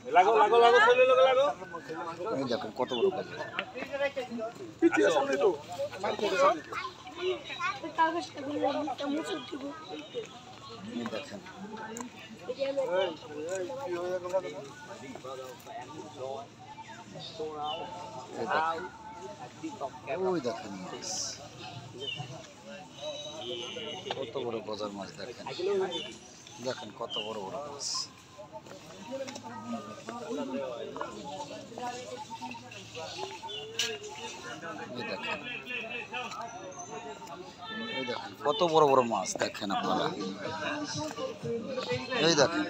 লাগো লাগো লাগো চলে লাগো লাগো এই দেখেন কত বড় কাজ পিছিয়ে সামনে তো এই দেখেন ওই দেখেন মাছ কত বড় গজার মাছ দেখেন দেখেন কত বড় বড় মাছ এই দেখেন কত বড় বড় মাছ দেখেন আপনারা এই দেখেন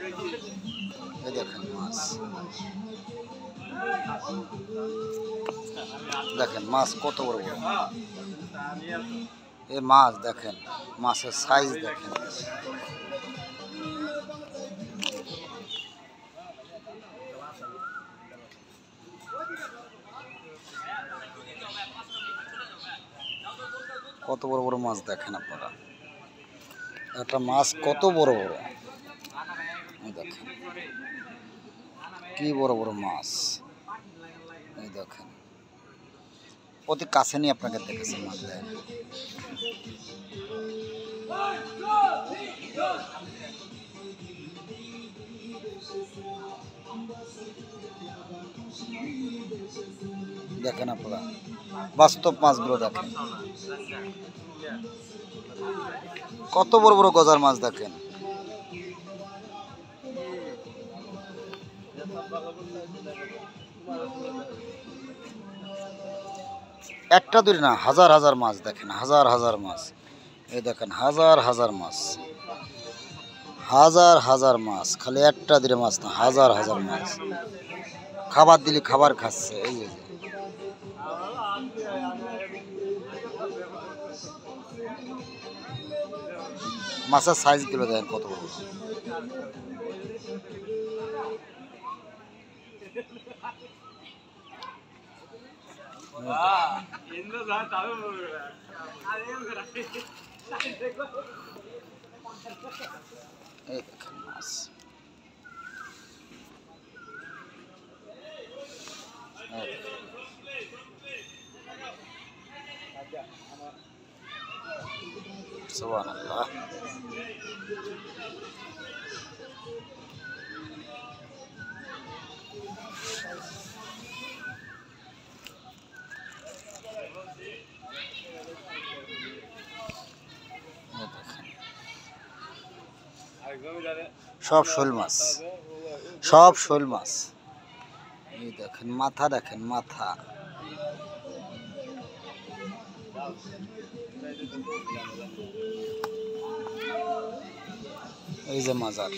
মাছ দেখেন মাছ কত বড় বড় এই মাছ দেখেন মাছের সাইজ দেখেন কত বড় বড় মাছ দেখেন আপনারা একটা মাছ কত বড় বড় দেখেন কি বড় বড় মাছ এই দেখেন অতি কাছে নিয়ে আপনাকে দেখেছেন মাছ দেখেন দেখেন আপনারা বাস্তব মাছগুলো দেখেন কত বড় বড় গজার মাছ দেখেন একটা দুই না হাজার হাজার মাছ দেখেন হাজার হাজার মাছ এই দেখেন হাজার হাজার মাছ হাজার হাজার মাছ খালি একটা দুটো মাছ না হাজার হাজার মাছ খাবার দিলে খাবার খাচ্ছে এই যে মাছের সাইজগুলো দেখেন কত বড় এই দেখেন মাছ সুবহানাল্লাহ সব শোল মাছ সব শোল মাছ এই দেখেন মাথা দেখেন মাথা এই যে মাজার